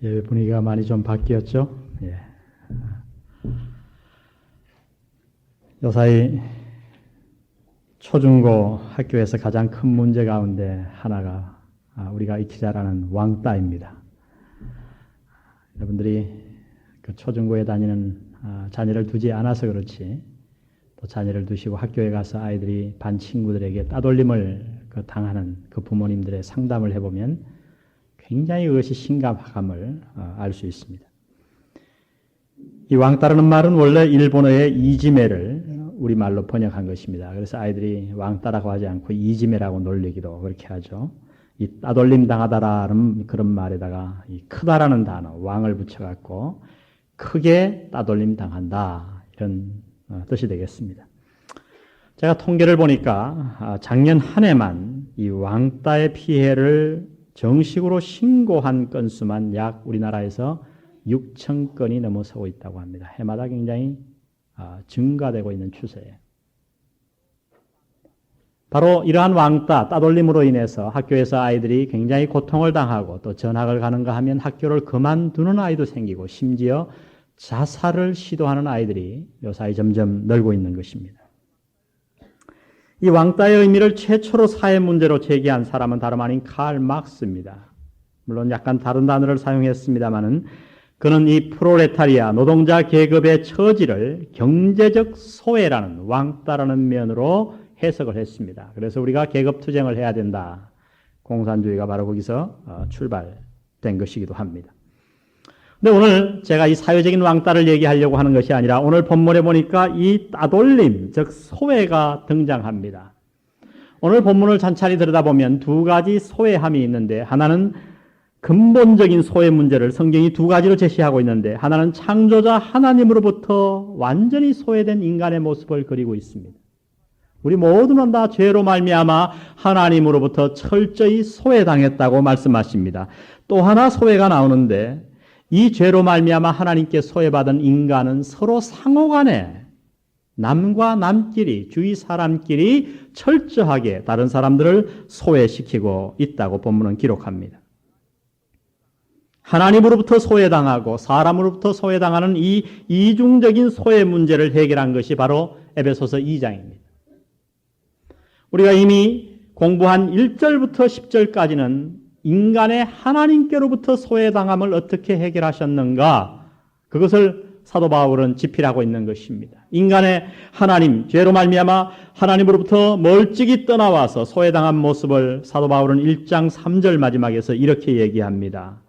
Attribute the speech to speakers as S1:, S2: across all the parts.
S1: 예, 분위기가 많이 좀 바뀌었죠. 예. 요사이 초중고 학교에서 가장 큰 문제 가운데 하나가 우리가 익히 잘 아는 왕따입니다. 여러분들이 그 초중고에 다니는 자녀를 두지 않아서 그렇지, 또 자녀를 두시고 학교에 가서 아이들이 반 친구들에게 따돌림을 당하는 그 부모님들의 상담을 해보면 굉장히 그것이 심각함을 알 수 있습니다. 이 왕따라는 말은 원래 일본어의 이지메를 우리말로 번역한 것입니다. 그래서 아이들이 왕따라고 하지 않고 이지메라고 놀리기도 그렇게 하죠. 이 따돌림 당하다라는 그런 말에다가 이 크다라는 단어, 왕을 붙여갖고 크게 따돌림 당한다, 이런 뜻이 되겠습니다. 제가 통계를 보니까 작년 한 해만 이 왕따의 피해를 정식으로 신고한 건수만 약 우리나라에서 6천 건이 넘어서고 있다고 합니다. 해마다 굉장히 증가되고 있는 추세예요. 바로 이러한 왕따, 따돌림으로 인해서 학교에서 아이들이 굉장히 고통을 당하고 또 전학을 가는가 하면 학교를 그만두는 아이도 생기고 심지어 자살을 시도하는 아이들이 요사이 점점 늘고 있는 것입니다. 이 왕따의 의미를 최초로 사회 문제로 제기한 사람은 다름 아닌 칼 막스입니다. 물론 약간 다른 단어를 사용했습니다마는 그는 이 프롤레타리아, 노동자 계급의 처지를 경제적 소외라는, 왕따라는 면으로 해석을 했습니다. 그래서 우리가 계급투쟁을 해야 된다. 공산주의가 바로 거기서 출발된 것이기도 합니다. 근데 오늘 제가 이 사회적인 왕따를 얘기하려고 하는 것이 아니라 오늘 본문에 보니까 이 따돌림, 즉 소외가 등장합니다. 오늘 본문을 찬찬히 들여다보면 두 가지 소외함이 있는데, 하나는 근본적인 소외 문제를 성경이 두 가지로 제시하고 있는데, 하나는 창조자 하나님으로부터 완전히 소외된 인간의 모습을 그리고 있습니다. 우리 모두는 다 죄로 말미암아 하나님으로부터 철저히 소외당했다고 말씀하십니다. 또 하나 소외가 나오는데, 이 죄로 말미암아 하나님께 소외받은 인간은 서로 상호간에 남과 남끼리, 주위 사람끼리 철저하게 다른 사람들을 소외시키고 있다고 본문은 기록합니다. 하나님으로부터 소외당하고 사람으로부터 소외당하는 이 이중적인 소외 문제를 해결한 것이 바로 에베소서 2장입니다. 우리가 이미 공부한 1절부터 10절까지는 인간의 하나님께로부터 소외당함을 어떻게 해결하셨는가, 그것을 사도 바울은 지필하고 있는 것입니다. 인간의 하나님, 죄로 말미암아 하나님으로부터 멀찍이 떠나와서 소외당한 모습을 사도 바울은 1장 3절 마지막에서 이렇게 얘기합니다.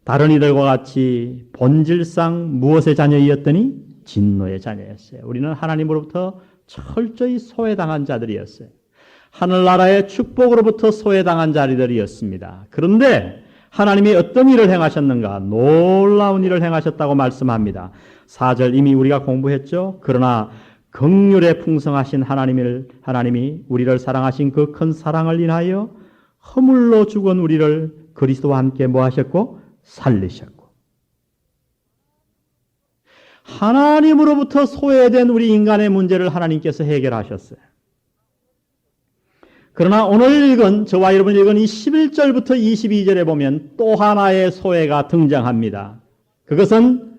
S1: 다른 이들과 같이 본질상 무엇의 자녀이었더니 진노의 자녀였어요. 우리는 하나님으로부터 철저히 소외당한 자들이었어요. 하늘나라의 축복으로부터 소외당한 자리들이었습니다. 그런데 하나님이 어떤 일을 행하셨는가? 놀라운 일을 행하셨다고 말씀합니다. 4절 이미 우리가 공부했죠. 그러나 긍휼에 풍성하신 하나님이 우리를 사랑하신 그 큰 사랑을 인하여 허물로 죽은 우리를 그리스도와 함께 뭐 하셨고? 살리셨고. 하나님으로부터 소외된 우리 인간의 문제를 하나님께서 해결하셨어요. 그러나 오늘 읽은, 저와 여러분이 읽은 이 11절부터 22절에 보면 또 하나의 소외가 등장합니다. 그것은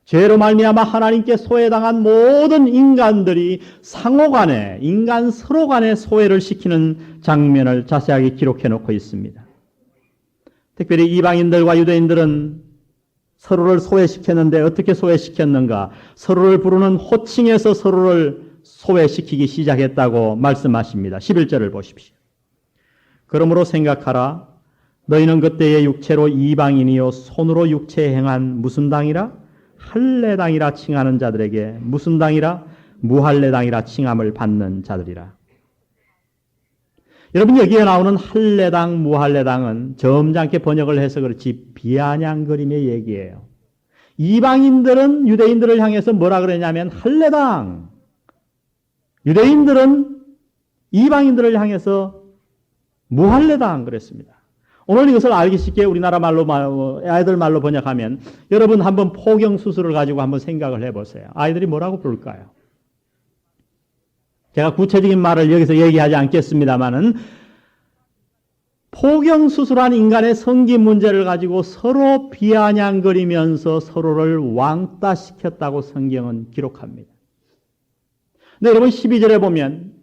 S1: 죄로 말미암아 하나님께 소외당한 모든 인간들이 상호간에, 인간 서로 간에 소외를 시키는 장면을 자세하게 기록해 놓고 있습니다. 특별히 이방인들과 유대인들은 서로를 소외시켰는데 어떻게 소외시켰는가? 서로를 부르는 호칭에서 서로를 소외시키기 시작했다고 말씀하십니다. 11절을 보십시오. 그러므로 생각하라. 너희는 그때의 육체로 이방인이요 손으로 육체에 행한 무슨 당이라? 할례당이라 칭하는 자들에게 무슨 당이라? 무할례당이라 칭함을 받는 자들이라. 여러분, 여기에 나오는 할례당, 무할례당은 점잖게 번역을 해서 그렇지 비아냥거림의 얘기예요. 이방인들은 유대인들을 향해서 뭐라 그러냐면 할례당, 유대인들은 이방인들을 향해서 무할례당 그랬습니다. 오늘 이것을 알기 쉽게 우리나라 말로, 아이들 말로 번역하면, 여러분 한번 포경 수술을 가지고 한번 생각을 해보세요. 아이들이 뭐라고 부를까요? 제가 구체적인 말을 여기서 얘기하지 않겠습니다만은 포경수술한 인간의 성기 문제를 가지고 서로 비아냥거리면서 서로를 왕따시켰다고 성경은 기록합니다. 근데 여러분 12절에 보면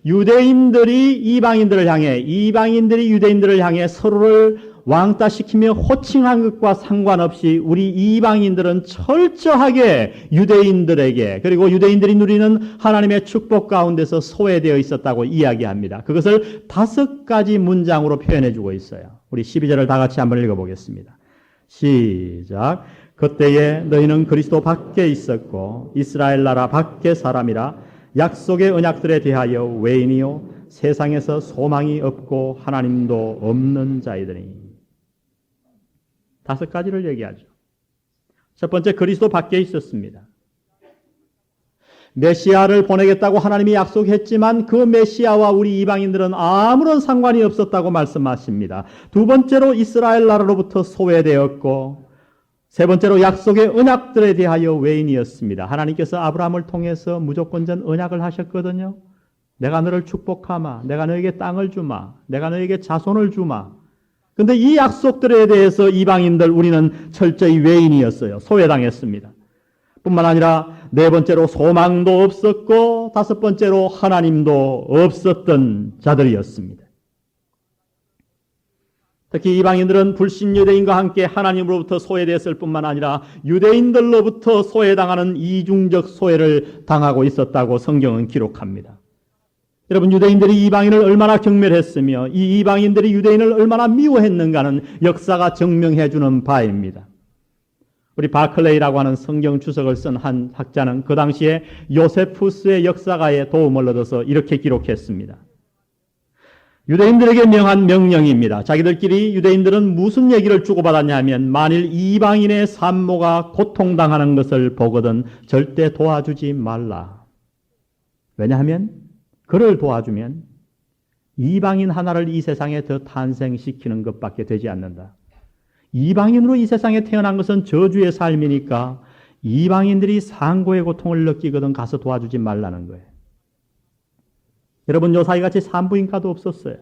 S1: 유대인들이 이방인들을 향해, 이방인들이 유대인들을 향해 서로를 왕따시키며 호칭한 것과 상관없이 우리 이방인들은 철저하게 유대인들에게, 그리고 유대인들이 누리는 하나님의 축복 가운데서 소외되어 있었다고 이야기합니다. 그것을 5가지 문장으로 표현해 주고 있어요. 우리 12절을 다 같이 한번 읽어보겠습니다. 시작. 그때에 너희는 그리스도 밖에 있었고 이스라엘 나라 밖의 사람이라 약속의 언약들에 대하여 외인이요 세상에서 소망이 없고 하나님도 없는 자이더니. 5가지를 얘기하죠. 첫 번째, 그리스도 밖에 있었습니다. 메시아를 보내겠다고 하나님이 약속했지만 그 메시아와 우리 이방인들은 아무런 상관이 없었다고 말씀하십니다. 두 번째로, 이스라엘 나라로부터 소외되었고, 세 번째로, 약속의 언약들에 대하여 외인이었습니다. 하나님께서 아브라함을 통해서 무조건전 언약을 하셨거든요. 내가 너를 축복하마, 내가 너에게 땅을 주마, 내가 너에게 자손을 주마. 근데 이 약속들에 대해서 이방인들, 우리는 철저히 외인이었어요. 소외당했습니다. 뿐만 아니라 네 번째로 소망도 없었고, 5번째로 하나님도 없었던 자들이었습니다. 특히 이방인들은 불신 유대인과 함께 하나님으로부터 소외됐을 뿐만 아니라 유대인들로부터 소외당하는 이중적 소외를 당하고 있었다고 성경은 기록합니다. 여러분, 유대인들이 이방인을 얼마나 경멸했으며 이 이방인들이 유대인을 얼마나 미워했는가는 역사가 증명해 주는 바입니다. 우리 바클레이라고 하는 성경 주석을 쓴 한 학자는 그 당시에 요세푸스의 역사가의 도움을 얻어서 이렇게 기록했습니다. 유대인들에게 명한 명령입니다. 자기들끼리 유대인들은 무슨 얘기를 주고받았냐 하면, 만일 이방인의 산모가 고통당하는 것을 보거든 절대 도와주지 말라. 왜냐하면 그를 도와주면 이방인 하나를 이 세상에 더 탄생시키는 것밖에 되지 않는다. 이방인으로 이 세상에 태어난 것은 저주의 삶이니까 이방인들이 상고의 고통을 느끼거든 가서 도와주지 말라는 거예요. 여러분, 요사이같이 산부인과도 없었어요.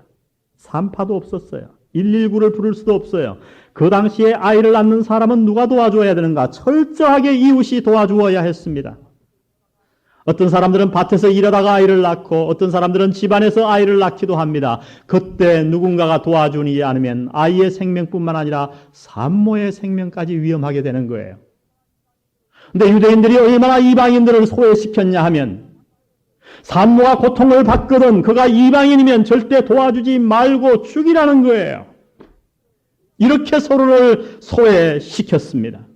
S1: 산파도 없었어요. 119를 부를 수도 없어요. 그 당시에 아이를 낳는 사람은 누가 도와줘야 되는가? 철저하게 이웃이 도와주어야 했습니다. 어떤 사람들은 밭에서 일하다가 아이를 낳고 어떤 사람들은 집안에서 아이를 낳기도 합니다. 그때 누군가가 도와주지 않으면 아이의 생명뿐만 아니라 산모의 생명까지 위험하게 되는 거예요. 근데 유대인들이 얼마나 이방인들을 소외시켰냐 하면, 산모가 고통을 받거든 그가 이방인이면 절대 도와주지 말고 죽이라는 거예요. 이렇게 서로를 소외시켰습니다.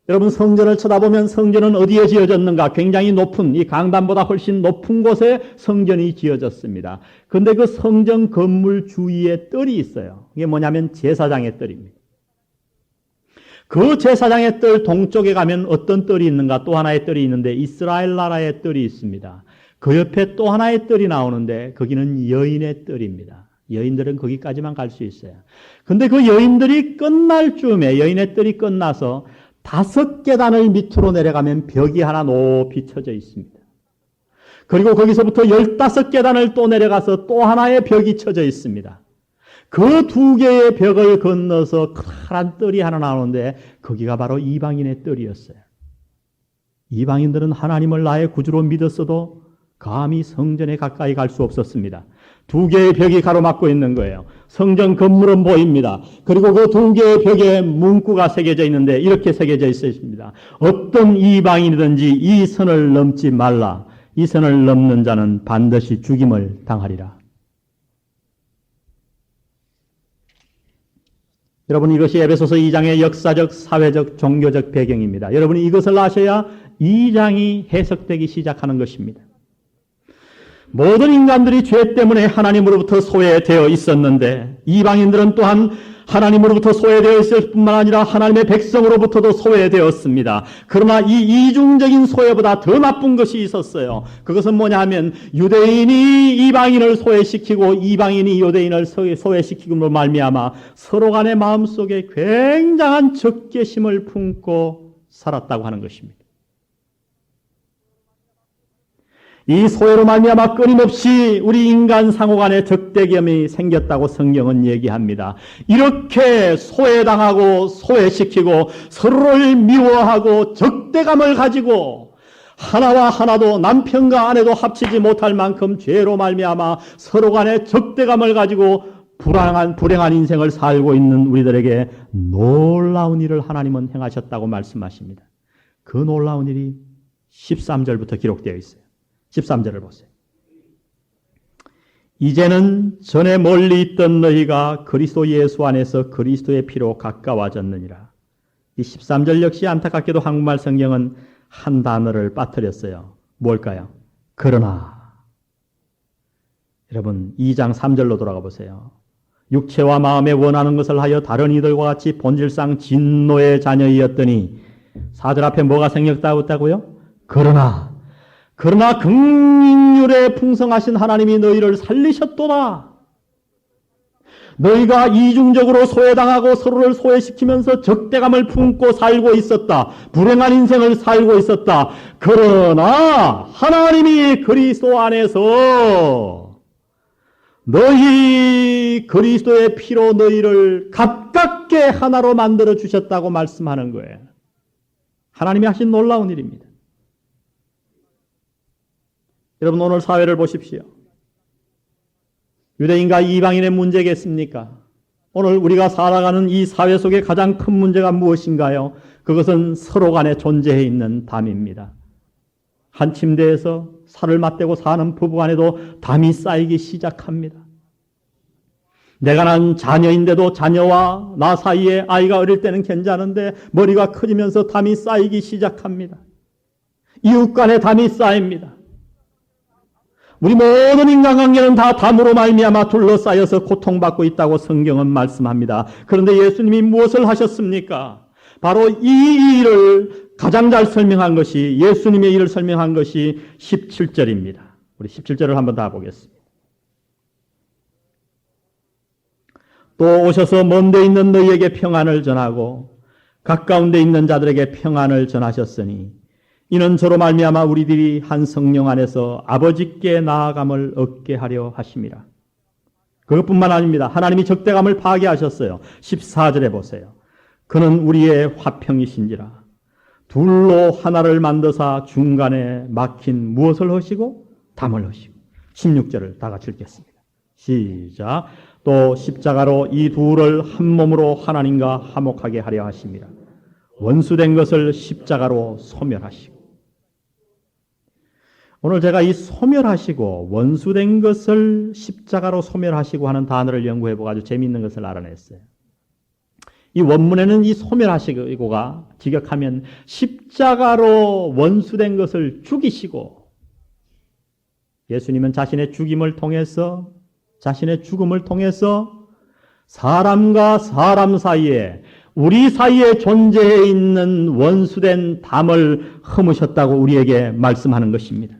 S1: 여러분, 성전을 쳐다보면 성전은 어디에 지어졌는가? 굉장히 높은, 이 강단보다 훨씬 높은 곳에 성전이 지어졌습니다. 그런데 그 성전 건물 주위에 뜰이 있어요. 이게 뭐냐면 제사장의 뜰입니다. 그 제사장의 뜰 동쪽에 가면 어떤 뜰이 있는가? 또 하나의 뜰이 있는데 이스라엘 나라의 뜰이 있습니다. 그 옆에 또 하나의 뜰이 나오는데 거기는 여인의 뜰입니다. 여인들은 거기까지만 갈 수 있어요. 그런데 그 여인들이 끝날 쯤에, 여인의 뜰이 끝나서 5계단을 밑으로 내려가면 벽이 하나 높이 쳐져 있습니다. 그리고 거기서부터 15계단을 또 내려가서 또 하나의 벽이 쳐져 있습니다. 그 2개의 벽을 건너서 커다란 뜰이 하나 나오는데 거기가 바로 이방인의 뜰이었어요. 이방인들은 하나님을 나의 구주로 믿었어도 감히 성전에 가까이 갈 수 없었습니다. 2개의 벽이 가로막고 있는 거예요. 성전 건물은 보입니다. 그리고 그 2개의 벽에 문구가 새겨져 있는데 이렇게 새겨져 있습니다. 어떤 이방인이든지 이 선을 넘지 말라. 이 선을 넘는 자는 반드시 죽임을 당하리라. 여러분, 이것이 에베소서 2장의 역사적, 사회적, 종교적 배경입니다. 여러분이 이것을 아셔야 2장이 해석되기 시작하는 것입니다. 모든 인간들이 죄 때문에 하나님으로부터 소외되어 있었는데 이방인들은 또한 하나님으로부터 소외되어 있을 뿐만 아니라 하나님의 백성으로부터도 소외되었습니다. 그러나 이 이중적인 소외보다 더 나쁜 것이 있었어요. 그것은 뭐냐 하면 유대인이 이방인을 소외시키고 이방인이 유대인을 소외시키므로 말미암아 서로 간의 마음속에 굉장한 적개심을 품고 살았다고 하는 것입니다. 이 소외로 말미암아 끊임없이 우리 인간 상호 간의 적대감이 생겼다고 성경은 얘기합니다. 이렇게 소외당하고 소외시키고 서로를 미워하고 적대감을 가지고 하나와 하나도 남편과 아내도 합치지 못할 만큼 죄로 말미암아 서로 간의 적대감을 가지고 불행한 인생을 살고 있는 우리들에게 놀라운 일을 하나님은 행하셨다고 말씀하십니다. 그 놀라운 일이 13절부터 기록되어 있어요. 13절을 보세요. 이제는 전에 멀리 있던 너희가 그리스도 예수 안에서 그리스도의 피로 가까워졌느니라. 이 13절 역시 안타깝게도 한국말 성경은 한 단어를 빠뜨렸어요. 뭘까요? 그러나. 여러분 2장 3절로 돌아가 보세요. 육체와 마음에 원하는 것을 하여 다른 이들과 같이 본질상 진노의 자녀이었더니 4절 앞에 뭐가 생겼다고요? 그러나 긍휼에 풍성하신 하나님이 너희를 살리셨도다. 너희가 이중적으로 소외당하고 서로를 소외시키면서 적대감을 품고 살고 있었다. 불행한 인생을 살고 있었다. 그러나 하나님이 그리스도 안에서 너희 그리스도의 피로 너희를 가깝게 하나로 만들어 주셨다고 말씀하는 거예요. 하나님이 하신 놀라운 일입니다. 여러분 오늘 사회를 보십시오. 유대인과 이방인의 문제겠습니까? 오늘 우리가 살아가는 이 사회 속에 가장 큰 문제가 무엇인가요? 그것은 서로 간에 존재해 있는 담입니다. 한 침대에서 살을 맞대고 사는 부부간에도 담이 쌓이기 시작합니다. 내가 낳은 자녀인데도 자녀와 나 사이에 아이가 어릴 때는 괜찮은데 머리가 커지면서 담이 쌓이기 시작합니다. 이웃 간에 담이 쌓입니다. 우리 모든 인간관계는 다 담으로 말미암아 둘러싸여서 고통받고 있다고 성경은 말씀합니다. 그런데 예수님이 무엇을 하셨습니까? 바로 이 일을 가장 잘 설명한 것이 예수님의 일을 설명한 것이 17절입니다. 우리 17절을 한번 다 보겠습니다. 또 오셔서 먼 데 있는 너희에게 평안을 전하고 가까운 데 있는 자들에게 평안을 전하셨으니 이는 저로 말미암아 우리들이 한 성령 안에서 아버지께 나아감을 얻게 하려 하심이라. 그것뿐만 아닙니다. 하나님이 적대감을 파괴하셨어요. 14절에 보세요. 그는 우리의 화평이신지라. 둘로 하나를 만드사 중간에 막힌 무엇을 하시고? 담을 하시고. 16절을 다 같이 읽겠습니다. 시작. 또 십자가로 이 둘을 한 몸으로 하나님과 화목하게 하려 하심이라. 원수된 것을 십자가로 소멸하시고. 오늘 제가 이 소멸하시고 원수된 것을 십자가로 소멸하시고 하는 단어를 연구해보고 아주 재미있는 것을 알아냈어요. 이 원문에는 이 소멸하시고가 직역하면 십자가로 원수된 것을 죽이시고 예수님은 자신의 죽음을 통해서 사람과 사람 사이에 우리 사이에 존재해 있는 원수된 담을 험으셨다고 우리에게 말씀하는 것입니다.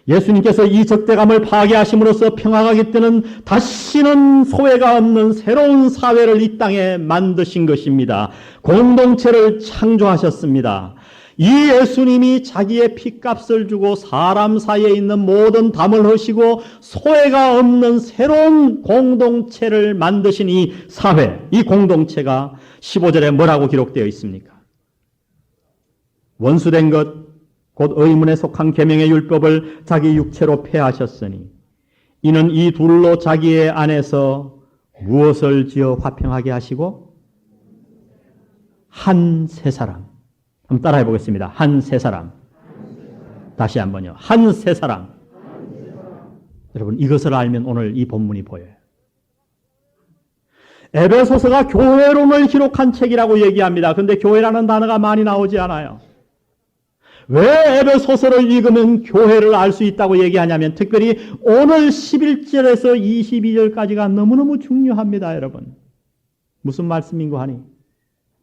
S1: 예수님께서 이 적대감을 파괴하심으로써 평화가 깃드는 다시는 소외가 없는 새로운 사회를 이 땅에 만드신 것입니다. 공동체를 창조하셨습니다. 이 예수님이 자기의 피값을 주고 사람 사이에 있는 모든 담을 허시고 소외가 없는 새로운 공동체를 만드신 이 사회, 이 공동체가 15절에 뭐라고 기록되어 있습니까? 원수된 것, 곧 의문에 속한 계명의 율법을 자기 육체로 폐하셨으니 이는 이 둘로 자기의 안에서 무엇을 지어 화평하게 하시고 한 세 사람. 한번 따라해 보겠습니다. 한 세 사람. 다시 한번요. 한 세 사람. 여러분 이것을 알면 오늘 이 본문이 보여요. 에베소서가 교회론을 기록한 책이라고 얘기합니다. 그런데 교회라는 단어가 많이 나오지 않아요. 왜 에베소서를 읽으면 교회를 알 수 있다고 얘기하냐면 특별히 오늘 11절에서 22절까지가 너무너무 중요합니다. 여러분. 무슨 말씀인고 하니?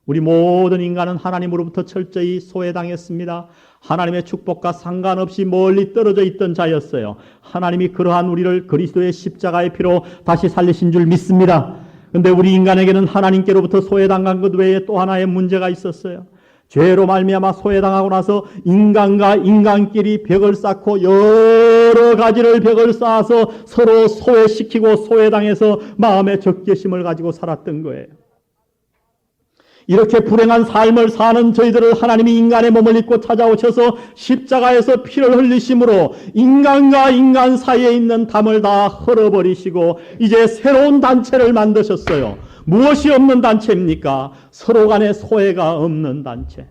S1: 우리 모든 인간은 하나님으로부터 철저히 소외당했습니다. 하나님의 축복과 상관없이 멀리 떨어져 있던 자였어요. 하나님이 그러한 우리를 그리스도의 십자가의 피로 다시 살리신 줄 믿습니다. 그런데 우리 인간에게는 하나님께로부터 소외당한 것 외에 또 하나의 문제가 있었어요. 죄로 말미암아 소외당하고 나서 인간과 인간끼리 벽을 쌓고 여러 가지를 벽을 쌓아서 서로 소외시키고 소외당해서 마음의 적개심을 가지고 살았던 거예요. 이렇게 불행한 삶을 사는 저희들을 하나님이 인간의 몸을 입고 찾아오셔서 십자가에서 피를 흘리심으로 인간과 인간 사이에 있는 담을 다 헐어버리시고 이제 새로운 단체를 만드셨어요. 무엇이 없는 단체입니까? 서로 간에 소외가 없는 단체.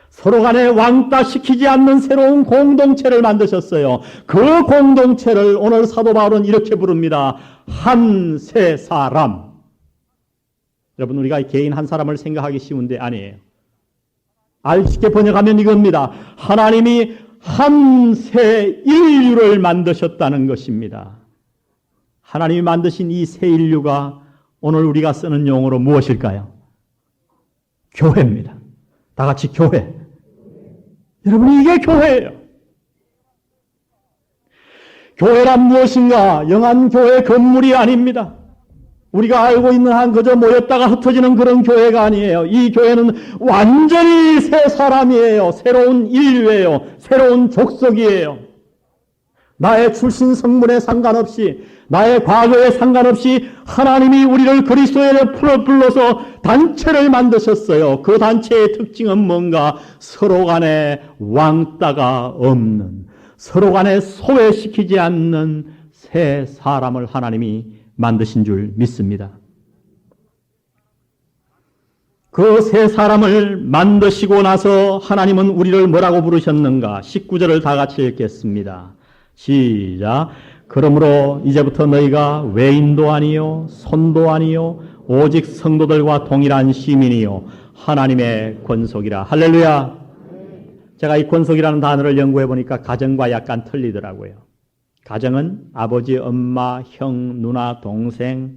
S1: 서로 간에 왕따시키지 않는 새로운 공동체를 만드셨어요. 그 공동체를 오늘 사도 바울은 이렇게 부릅니다. 한 세 사람. 여러분, 우리가 개인 한 사람을 생각하기 쉬운데 아니에요. 쉽게 번역하면 이겁니다. 하나님이 한 새 인류를 만드셨다는 것입니다. 하나님이 만드신 이 새 인류가 오늘 우리가 쓰는 용어로 무엇일까요? 교회입니다. 다 같이 교회. 여러분, 이게 교회예요. 교회란 무엇인가? 영한 교회 건물이 아닙니다. 우리가 알고 있는 한 그저 모였다가 흩어지는 그런 교회가 아니에요. 이 교회는 완전히 새 사람이에요. 새로운 인류예요. 새로운 족속이에요. 나의 출신 성분에 상관없이, 나의 과거에 상관없이 하나님이 우리를 그리스도에 불러서 단체를 만드셨어요. 그 단체의 특징은 뭔가? 서로 간에 왕따가 없는, 서로 간에 소외시키지 않는 새 사람을 하나님이 만드신 줄 믿습니다. 그 새 사람을 만드시고 나서 하나님은 우리를 뭐라고 부르셨는가? 19절을 다 같이 읽겠습니다. 시작. 그러므로 이제부터 너희가 외인도 아니요 손도 아니요 오직 성도들과 동일한 시민이요 하나님의 권속이라. 할렐루야. 제가 이 권속이라는 단어를 연구해 보니까 가정과 약간 틀리더라고요. 가정은 아버지, 엄마, 형, 누나, 동생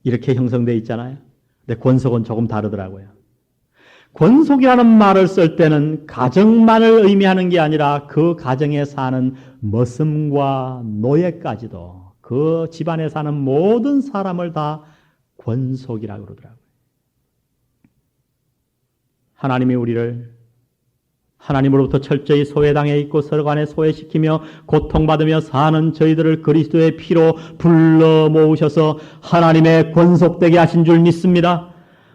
S1: 이렇게 형성되어 있잖아요. 근데 권속은 조금 다르더라고요. 권속이라는 말을 쓸 때는 가정만을 의미하는 게 아니라 그 가정에 사는 머슴과 노예까지도 그 집안에 사는 모든 사람을 다 권속이라고 그러더라고요. 하나님이 우리를 하나님으로부터 철저히 소외당해 있고 서로 간에 소외시키며 고통받으며 사는 저희들을 그리스도의 피로 불러 모으셔서 하나님의 권속되게 하신 줄 믿습니다.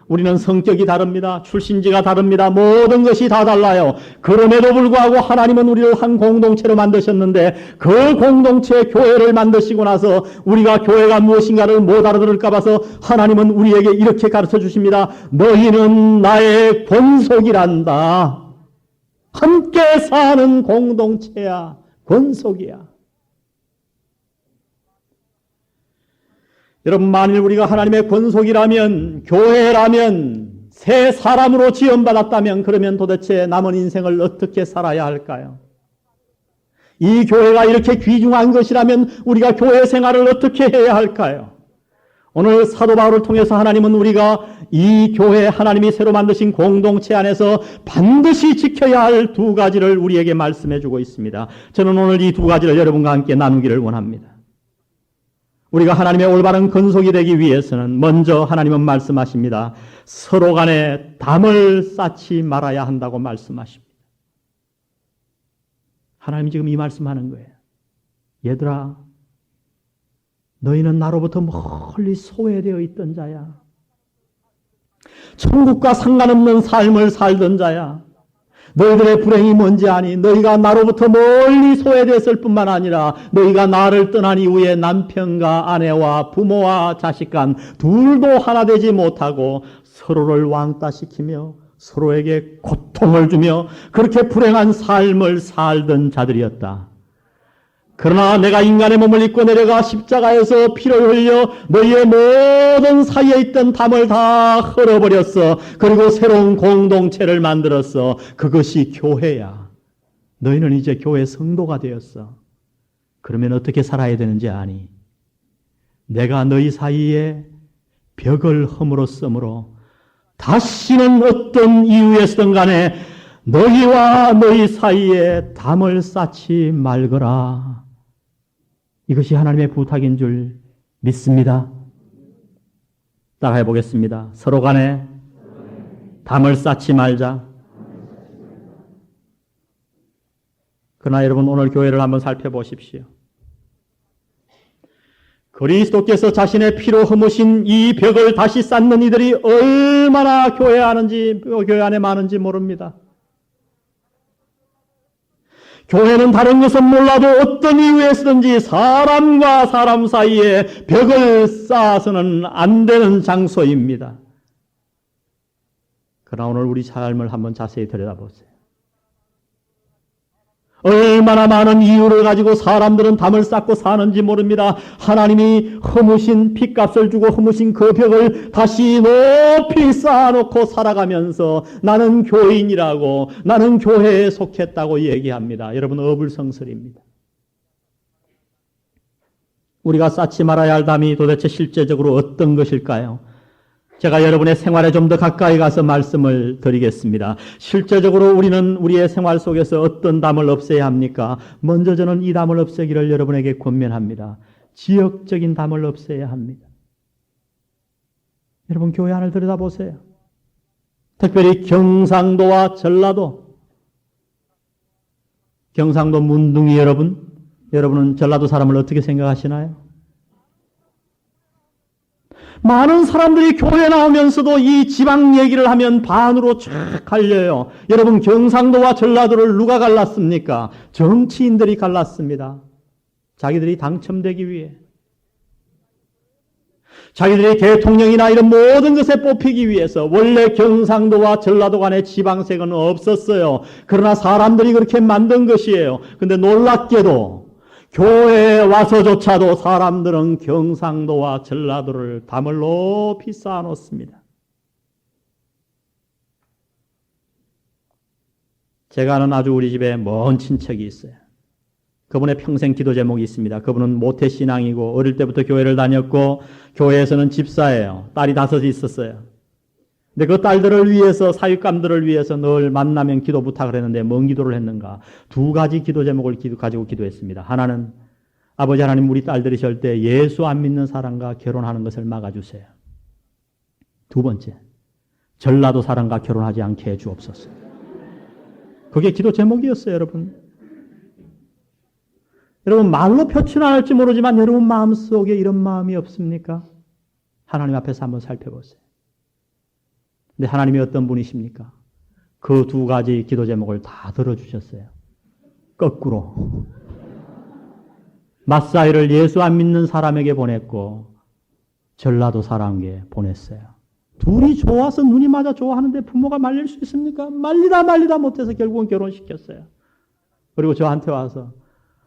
S1: 우리는 성격이 다릅니다. 출신지가 다릅니다. 모든 것이 다 달라요. 그럼에도 불구하고 하나님은 우리를 한 공동체로 만드셨는데 그 공동체의 교회를 만드시고 나서 우리가 교회가 무엇인가를 못 알아들을까 봐서 하나님은 우리에게 이렇게 가르쳐 주십니다. 너희는 나의 권속이란다. 함께 사는 공동체야. 권속이야. 여러분, 만일 우리가 하나님의 권속이라면, 교회라면, 새 사람으로 지원받았다면 그러면 도대체 남은 인생을 어떻게 살아야 할까요? 이 교회가 이렇게 귀중한 것이라면 우리가 교회 생활을 어떻게 해야 할까요? 오늘 사도 바울을 통해서 하나님은 우리가 이 교회 하나님이 새로 만드신 공동체 안에서 반드시 지켜야 할 두 가지를 우리에게 말씀해 주고 있습니다. 저는 오늘 이 두 가지를 여러분과 함께 나누기를 원합니다. 우리가 하나님의 올바른 권속이 되기 위해서는 먼저 하나님은 말씀하십니다. 서로 간에 담을 쌓지 말아야 한다고 말씀하십니다. 하나님이 지금 이 말씀하는 거예요. 얘들아, 너희는 나로부터 멀리 소외되어 있던 자야. 천국과 상관없는 삶을 살던 자야. 너희들의 불행이 뭔지 아니? 너희가 나로부터 멀리 소외됐을 뿐만 아니라 너희가 나를 떠난 이후에 남편과 아내와 부모와 자식 간 둘도 하나 되지 못하고 서로를 왕따시키며 서로에게 고통을 주며 그렇게 불행한 삶을 살던 자들이었다. 그러나 내가 인간의 몸을 입고 내려가 십자가에서 피를 흘려 너희의 모든 사이에 있던 담을 다 헐어버렸어. 그리고 새로운 공동체를 만들었어. 그것이 교회야. 너희는 이제 교회 성도가 되었어. 그러면 어떻게 살아야 되는지 아니? 내가 너희 사이에 벽을 허물었으므로 다시는 어떤 이유에서든 간에 너희와 너희 사이에 담을 쌓지 말거라. 이것이 하나님의 부탁인 줄 믿습니다. 따라해 보겠습니다. 서로 간에 담을 쌓지 말자. 그러나 여러분 오늘 교회를 한번 살펴보십시오. 그리스도께서 자신의 피로 허무신 이 벽을 다시 쌓는 이들이 얼마나 교회 안에 많은지 모릅니다. 교회는 다른 것은 몰라도 어떤 이유에서든지 사람과 사람 사이에 벽을 쌓아서는 안 되는 장소입니다. 그러나 오늘 우리 삶을 한번 자세히 들여다보세요. 얼마나 많은 이유를 가지고 사람들은 담을 쌓고 사는지 모릅니다. 하나님이 허무신 핏값을 주고 허무신 그 벽을 다시 높이 쌓아놓고 살아가면서 나는 교인이라고, 나는 교회에 속했다고 얘기합니다. 여러분, 어불성설입니다. 우리가 쌓지 말아야 할 담이 도대체 실제적으로 어떤 것일까요? 제가 여러분의 생활에 좀 더 가까이 가서 말씀을 드리겠습니다. 실제적으로 우리는 우리의 생활 속에서 어떤 담을 없애야 합니까? 먼저 저는 이 담을 없애기를 여러분에게 권면합니다. 지역적인 담을 없애야 합니다. 여러분, 교회 안을 들여다보세요. 특별히 경상도와 전라도, 경상도 문둥이 여러분은 전라도 사람을 어떻게 생각하시나요? 많은 사람들이 교회 나오면서도 이 지방 얘기를 하면 반으로 쫙 갈려요. 여러분, 경상도와 전라도를 누가 갈랐습니까? 정치인들이 갈랐습니다. 자기들이 당첨되기 위해. 자기들이 대통령이나 이런 모든 것에 뽑히기 위해서. 원래 경상도와 전라도 간에 지방색은 없었어요. 그러나 사람들이 그렇게 만든 것이에요. 근데 놀랍게도 교회에 와서조차도 사람들은 경상도와 전라도를 담을 높이 쌓아놓습니다. 제가 아는 아주 우리 집에 먼 친척이 있어요. 그분의 평생 기도 제목이 있습니다. 그분은 모태신앙이고 어릴 때부터 교회를 다녔고 교회에서는 집사예요. 딸이 5이 있었어요. 근데 그 딸들을 위해서, 사육감들을 위해서 늘 만나면 기도 부탁을 했는데 뭔 기도를 했는가? 2가지 기도 제목을 가지고 기도했습니다. 하나는 아버지 하나님, 우리 딸들이 절대 예수 안 믿는 사람과 결혼하는 것을 막아주세요. 2번째, 전라도 사람과 결혼하지 않게 해주옵소서. 그게 기도 제목이었어요, 여러분. 여러분, 말로 표현 안 할지 모르지만 여러분 마음속에 이런 마음이 없습니까? 하나님 앞에서 한번 살펴보세요. 근데 하나님이 어떤 분이십니까? 그 2가지 기도 제목을 다 들어주셨어요. 거꾸로. 마사이를 예수 안 믿는 사람에게 보냈고 전라도 사람에게 보냈어요. 둘이 좋아서 눈이 맞아 좋아하는데 부모가 말릴 수 있습니까? 말리다 못해서 결국은 결혼시켰어요. 그리고 저한테 와서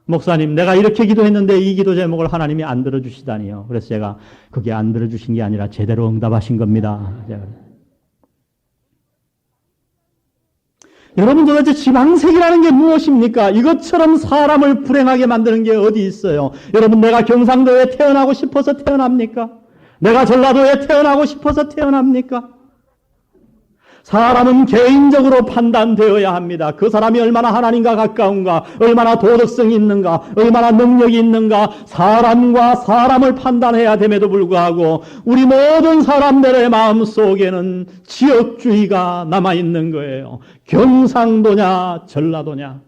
S1: 목사님, 내가 이렇게 기도했는데 이 기도 제목을 하나님이 안 들어주시다니요. 그래서 제가 그게 안 들어주신 게 아니라 제대로 응답하신 겁니다. 여러분, 도대체 지방색이라는 게 무엇입니까? 이것처럼 사람을 불행하게 만드는 게 어디 있어요? 여러분, 내가 경상도에 태어나고 싶어서 태어납니까? 내가 전라도에 태어나고 싶어서 태어납니까? 사람은 개인적으로 판단되어야 합니다. 그 사람이 얼마나 하나님과 가까운가, 얼마나 도덕성이 있는가, 얼마나 능력이 있는가, 사람과 사람을 판단해야 됨에도 불구하고 우리 모든 사람들의 마음속에는 지역주의가 남아있는 거예요. 경상도냐 전라도냐.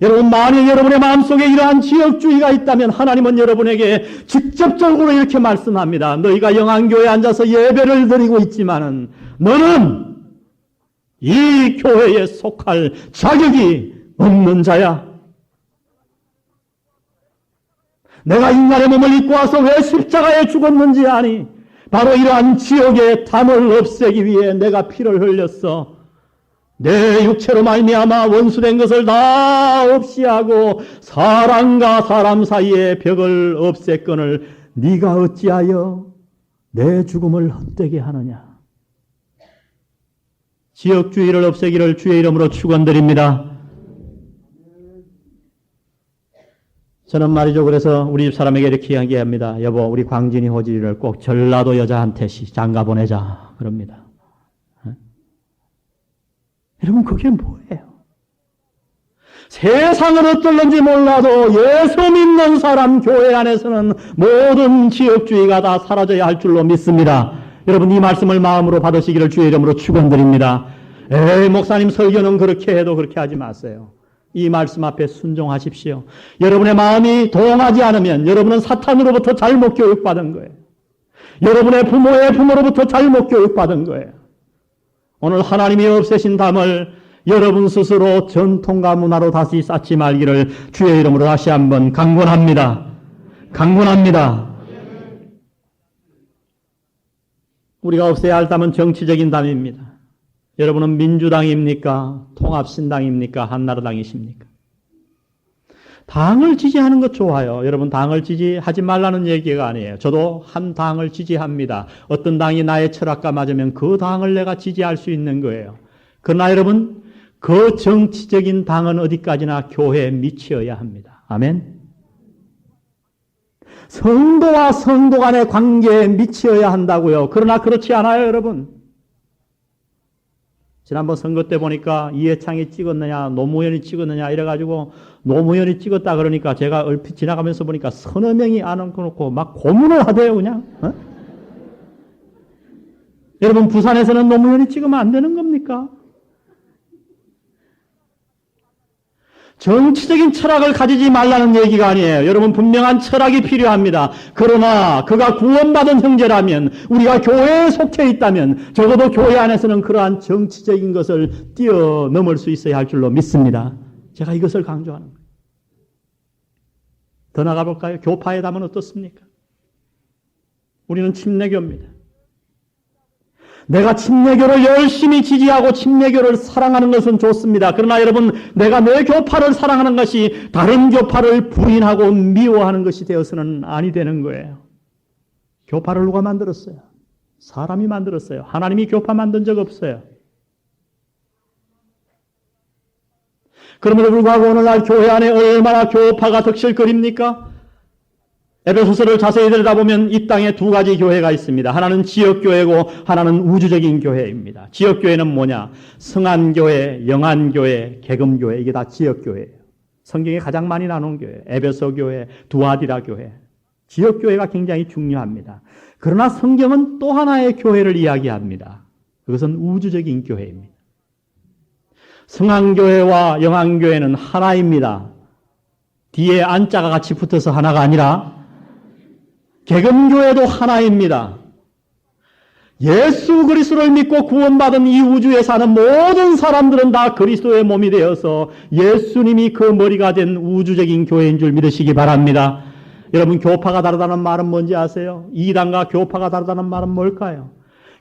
S1: 여러분, 만약 여러분의 마음속에 이러한 지역주의가 있다면 하나님은 여러분에게 직접적으로 이렇게 말씀합니다. 너희가 영안교회에 앉아서 예배를 드리고 있지만은 너는 이 교회에 속할 자격이 없는 자야. 내가 인간의 몸을 입고 와서 왜 십자가에 죽었는지 아니? 바로 이러한 지역의 담을 없애기 위해 내가 피를 흘렸어. 내 육체로 말미암아 원수된 것을 다 없이 하고 사람과 사람 사이의 벽을 없앴거늘 네가 어찌하여 내 죽음을 헛되게 하느냐. 지역주의를 없애기를 주의 이름으로 축원드립니다. 저는 말이죠. 그래서 우리 집 사람에게 이렇게 이야기합니다. 여보, 우리 광진이 호지를 꼭 전라도 여자한테 장가 보내자. 그럽니다. 여러분, 그게 뭐예요? 세상은 어떨는지 몰라도 예수 믿는 사람 교회 안에서는 모든 지역주의가 다 사라져야 할 줄로 믿습니다. 여러분 이 말씀을 마음으로 받으시기를 주의 이름으로 축원드립니다. 에이, 목사님 설교는 그렇게 해도 그렇게 하지 마세요. 이 말씀 앞에 순종하십시오. 여러분의 마음이 동하지 않으면 여러분은 사탄으로부터 잘못 교육받은 거예요. 여러분의 부모의 부모로부터 잘못 교육받은 거예요. 오늘 하나님이 없애신 담을 여러분 스스로 전통과 문화로 다시 쌓지 말기를 주의 이름으로 다시 한번 강권합니다. 강권합니다. 우리가 없애야 할 담은 정치적인 담입니다. 여러분은 민주당입니까? 통합신당입니까? 한나라당이십니까? 당을 지지하는 것 좋아요. 여러분 당을 지지하지 말라는 얘기가 아니에요. 저도 한 당을 지지합니다. 어떤 당이 나의 철학과 맞으면 그 당을 내가 지지할 수 있는 거예요. 그러나 여러분 그 정치적인 당은 어디까지나 교회에 미치어야 합니다. 아멘. 성도와 성도 간의 관계에 미치어야 한다고요. 그러나 그렇지 않아요, 여러분. 지난번 선거 때 보니까 이해창이 찍었느냐 노무현이 찍었느냐 이래가지고 노무현이 찍었다 그러니까 제가 얼핏 지나가면서 보니까 서너 명이 안 얹어놓고 막 고문을 하대요 그냥. 어? 여러분 부산에서는 노무현이 찍으면 안 되는 겁니까? 정치적인 철학을 가지지 말라는 얘기가 아니에요. 여러분 분명한 철학이 필요합니다. 그러나 그가 구원받은 형제라면 우리가 교회에 속해 있다면 적어도 교회 안에서는 그러한 정치적인 것을 뛰어넘을 수 있어야 할 줄로 믿습니다. 제가 이것을 강조하는 거예요. 더 나가 볼까요? 교파의 담은 어떻습니까? 우리는 침례교입니다. 내가 침례교를 열심히 지지하고 침례교를 사랑하는 것은 좋습니다. 그러나 여러분 내가 내 교파를 사랑하는 것이 다른 교파를 부인하고 미워하는 것이 되어서는 아니 되는 거예요. 교파를 누가 만들었어요? 사람이 만들었어요. 하나님이 교파 만든 적 없어요. 그럼에도 불구하고 오늘날 교회 안에 얼마나 교파가 득실거립니까? 에베소서를 자세히 들여다보면 이 땅에 두 가지 교회가 있습니다. 하나는 지역교회고 하나는 우주적인 교회입니다. 지역교회는 뭐냐? 성안교회, 영안교회, 개금교회 이게 다 지역교회예요. 성경에 가장 많이 나눈 교회, 에베소교회, 두아디라 교회. 지역교회가 굉장히 중요합니다. 그러나 성경은 또 하나의 교회를 이야기합니다. 그것은 우주적인 교회입니다. 성안교회와 영안교회는 하나입니다. 뒤에 안자가 같이 붙어서 하나가 아니라 개금교회도 하나입니다. 예수 그리스도를 믿고 구원받은 이 우주에 사는 모든 사람들은 다 그리스도의 몸이 되어서 예수님이 그 머리가 된 우주적인 교회인 줄 믿으시기 바랍니다. 여러분 교파가 다르다는 말은 뭔지 아세요? 이단과 교파가 다르다는 말은 뭘까요?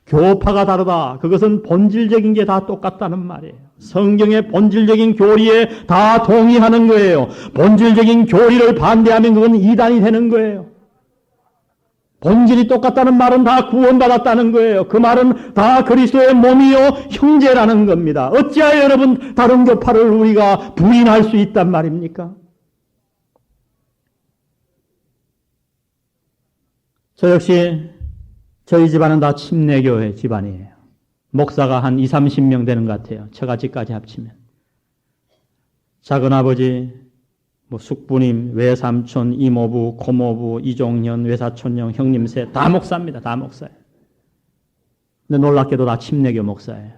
S1: 교파가 다르다. 그것은 본질적인 게 다 똑같다는 말이에요. 성경의 본질적인 교리에 다 동의하는 거예요. 본질적인 교리를 반대하면 그건 이단이 되는 거예요. 본질이 똑같다는 말은 다 구원받았다는 거예요. 그 말은 다 그리스도의 몸이요 형제라는 겁니다. 어찌하여 여러분 다른 교파를 우리가 부인할 수 있단 말입니까? 저 역시 저희 집안은 다 침례교회 집안이에요. 목사가 한 20, 30명 되는 것 같아요. 처가집까지 합치면. 작은아버지, 숙부님, 외삼촌, 이모부, 고모부, 이종년, 외사촌형, 형님세 다 목사입니다. 다 목사예요. 근데 놀랍게도 다 침례교 목사예요.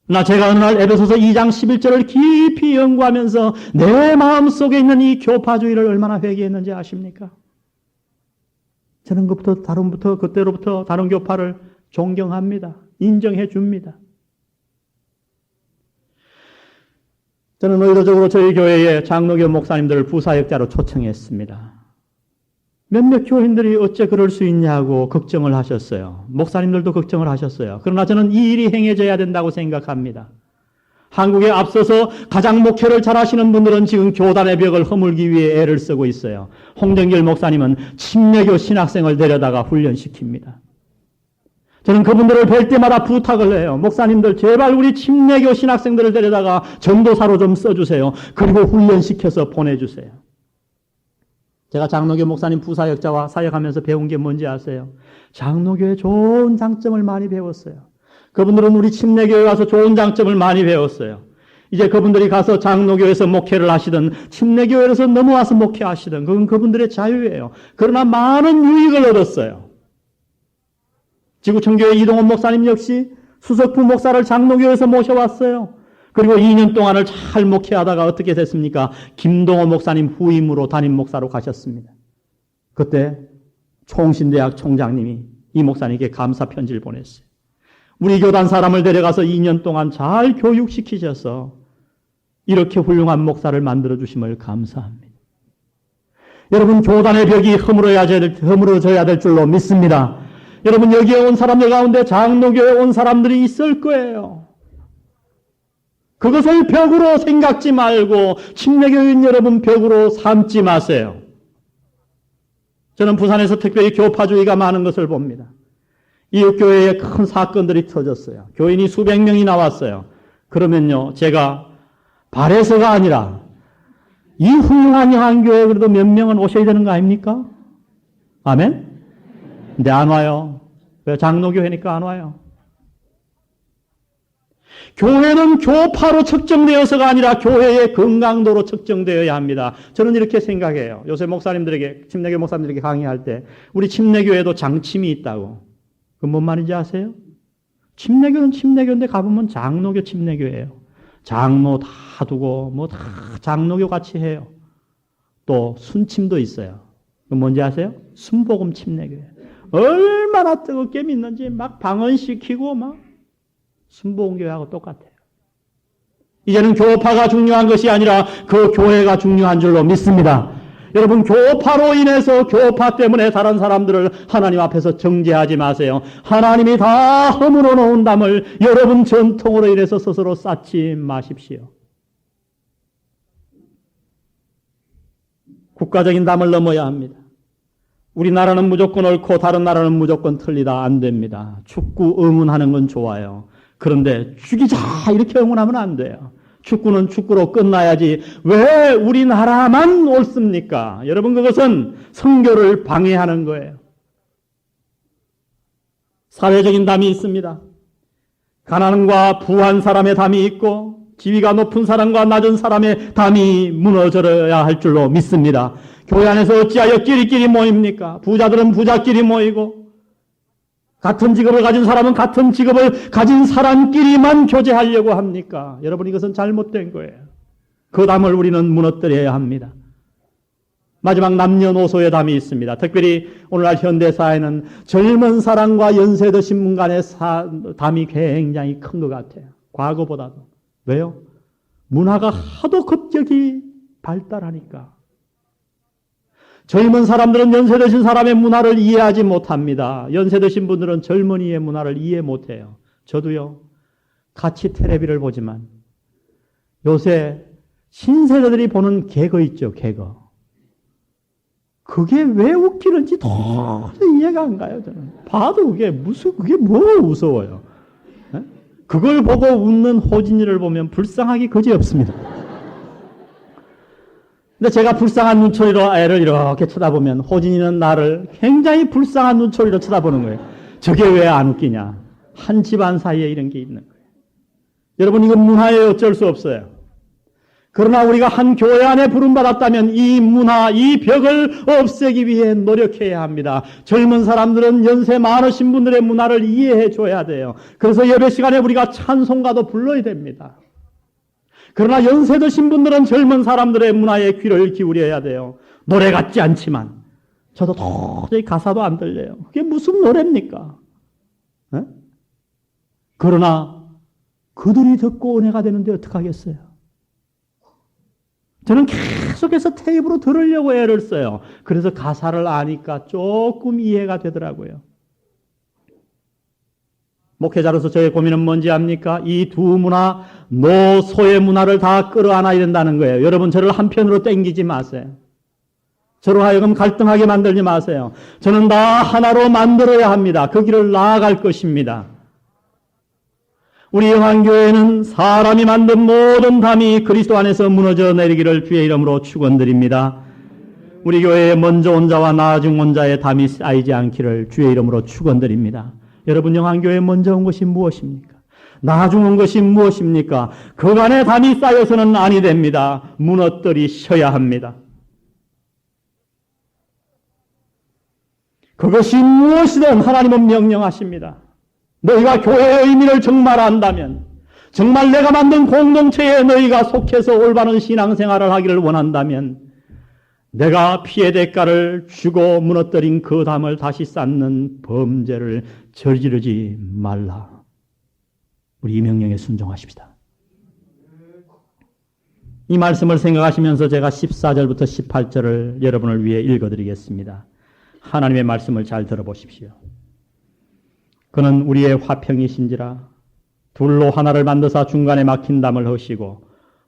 S1: 나 제가 어느 날 에베소서 2장 11절을 깊이 연구하면서 내 마음속에 있는 이 교파주의를 얼마나 회개했는지 아십니까? 저는 그때로부터 다른 교파를 존경합니다. 인정해 줍니다. 저는 의도적으로 저희 교회에 장로교 목사님들을 부사역자로 초청했습니다. 몇몇 교인들이 어째 그럴 수 있냐고 걱정을 하셨어요. 목사님들도 걱정을 하셨어요. 그러나 저는 이 일이 행해져야 된다고 생각합니다. 한국에 앞서서 가장 목회를 잘하시는 분들은 지금 교단의 벽을 허물기 위해 애를 쓰고 있어요. 홍정길 목사님은 침례교 신학생을 데려다가 훈련시킵니다. 저는 그분들을 뵐 때마다 부탁을 해요. 목사님들 제발 우리 침례교 신학생들을 데려다가 전도사로 좀 써주세요. 그리고 훈련시켜서 보내주세요. 제가 장로교 목사님 부사역자와 사역하면서 배운 게 뭔지 아세요? 장로교의 좋은 장점을 많이 배웠어요. 그분들은 우리 침례교회 가서 좋은 장점을 많이 배웠어요. 이제 그분들이 가서 장로교에서 목회를 하시든 침례교회에서 넘어와서 목회하시든 그건 그분들의 자유예요. 그러나 많은 유익을 얻었어요. 지구촌교회 이동원 목사님 역시 수석부 목사를 장로교에서 모셔왔어요. 그리고 2년 동안을 잘 목회하다가 어떻게 됐습니까? 김동호 목사님 후임으로 담임 목사로 가셨습니다. 그때 총신대학 총장님이 이 목사님께 감사 편지를 보냈어요. 우리 교단 사람을 데려가서 2년 동안 잘 교육시키셔서 이렇게 훌륭한 목사를 만들어주심을 감사합니다. 여러분, 교단의 벽이 허물어져야 될 줄로 믿습니다. 여러분, 여기에 온 사람들 가운데 장로교에 온 사람들이 있을 거예요. 그것을 벽으로 생각지 말고 침례교인 여러분 벽으로 삼지 마세요. 저는 부산에서 특별히 교파주의가 많은 것을 봅니다. 이웃교회에 큰 사건들이 터졌어요. 교인이 수백 명이 나왔어요. 그러면요, 제가 바래서가 아니라 이 훌륭한 영안교회에 그래도 몇 명은 오셔야 되는 거 아닙니까? 아멘? 근데 안 와요. 왜? 장로교회니까 안 와요. 교회는 교파로 측정되어서가 아니라 교회의 건강도로 측정되어야 합니다. 저는 이렇게 생각해요. 요새 목사님들에게, 침례교 목사님들에게 강의할 때 우리 침례교회도 장침이 있다고. 그건 뭔 말인지 아세요? 침례교는 침례교인데 가보면 장로교 침례교예요. 장로 다 두고 뭐 다 장로교 같이 해요. 또 순침도 있어요. 그건 뭔지 아세요? 순복음 침례교예요. 얼마나 뜨겁게 믿는지 막 방언시키고 막 순복음교회하고 똑같아요. 이제는 교파가 중요한 것이 아니라 그 교회가 중요한 줄로 믿습니다. 여러분, 교파로 인해서 교파 때문에 다른 사람들을 하나님 앞에서 정죄하지 마세요. 하나님이 다 허물어 놓은 담을 여러분 전통으로 인해서 스스로 쌓지 마십시오. 국가적인 담을 넘어야 합니다. 우리나라는 무조건 옳고 다른 나라는 무조건 틀리다. 안 됩니다. 축구 응원하는 건 좋아요. 그런데 죽이자 이렇게 응원하면 안 돼요. 축구는 축구로 끝나야지 왜 우리나라만 옳습니까? 여러분, 그것은 선교를 방해하는 거예요. 사회적인 담이 있습니다. 가난과 부한 사람의 담이 있고 지위가 높은 사람과 낮은 사람의 담이 무너져야 할 줄로 믿습니다. 교회 안에서 어찌하여 끼리끼리 모입니까? 부자들은 부자끼리 모이고 같은 직업을 가진 사람은 같은 직업을 가진 사람끼리만 교제하려고 합니까? 여러분, 이것은 잘못된 거예요. 그 담을 우리는 무너뜨려야 합니다. 마지막 남녀노소의 담이 있습니다. 특별히 오늘날 현대사회는 젊은 사람과 연세 드신 분 간의 담이 굉장히 큰 것 같아요. 과거보다도. 왜요? 문화가 하도 급격히 발달하니까. 젊은 사람들은 연세 드신 사람의 문화를 이해하지 못합니다. 연세 드신 분들은 젊은이의 문화를 이해 못해요. 저도요, 같이 텔레비를 보지만 요새 신세대들이 보는 개그 있죠, 개그. 그게 왜 웃기는지 도저히 이해가 안 가요, 저는. 봐도 그게 뭐가 무서워요. 네? 그걸 보고 웃는 호진이를 보면 불쌍하기 그지 없습니다. 근데 제가 불쌍한 눈초리로 애를 이렇게 쳐다보면 호진이는 나를 굉장히 불쌍한 눈초리로 쳐다보는 거예요. 저게 왜 안 웃기냐. 한 집안 사이에 이런 게 있는 거예요. 여러분, 이건 문화에 어쩔 수 없어요. 그러나 우리가 한 교회 안에 부름받았다면 이 문화, 이 벽을 없애기 위해 노력해야 합니다. 젊은 사람들은 연세 많으신 분들의 문화를 이해해 줘야 돼요. 그래서 예배 시간에 우리가 찬송가도 불러야 됩니다. 그러나 연세 드신 분들은 젊은 사람들의 문화에 귀를 기울여야 돼요. 노래 같지 않지만 저도 도저히 가사도 안 들려요. 그게 무슨 노래입니까? 네? 그러나 그들이 듣고 은혜가 되는데 어떡하겠어요? 저는 계속해서 테이프로 들으려고 애를 써요. 그래서 가사를 아니까 조금 이해가 되더라고요. 목회자로서 저의 고민은 뭔지 압니까? 이 두 문화, 노소의 문화를 다 끌어안아야 된다는 거예요. 여러분, 저를 한편으로 땡기지 마세요. 저로 하여금 갈등하게 만들지 마세요. 저는 다 하나로 만들어야 합니다. 그 길을 나아갈 것입니다. 우리 영안교회는 사람이 만든 모든 담이 그리스도 안에서 무너져 내리기를 주의 이름으로 축원드립니다. 우리 교회에 먼저 온 자와 나중 온 자의 담이 쌓이지 않기를 주의 이름으로 축원드립니다. 여러분, 영안교회에 먼저 온 것이 무엇입니까? 나중 온 것이 무엇입니까? 그간의 담이 쌓여서는 아니 됩니다. 무너뜨리셔야 합니다. 그것이 무엇이든 하나님은 명령하십니다. 너희가 교회의 의미를 정말 안다면, 정말 내가 만든 공동체에 너희가 속해서 올바른 신앙생활을 하기를 원한다면 내가 피의 대가를 주고 무너뜨린 그 담을 다시 쌓는 범죄를 저지르지 말라. 우리 이 명령에 순종하십시다. 이 말씀을 생각하시면서 제가 14절부터 18절을 여러분을 위해 읽어드리겠습니다. 하나님의 말씀을 잘 들어보십시오. 그는 우리의 화평이신지라 둘로 하나를 만드사 중간에 막힌 담을 허시고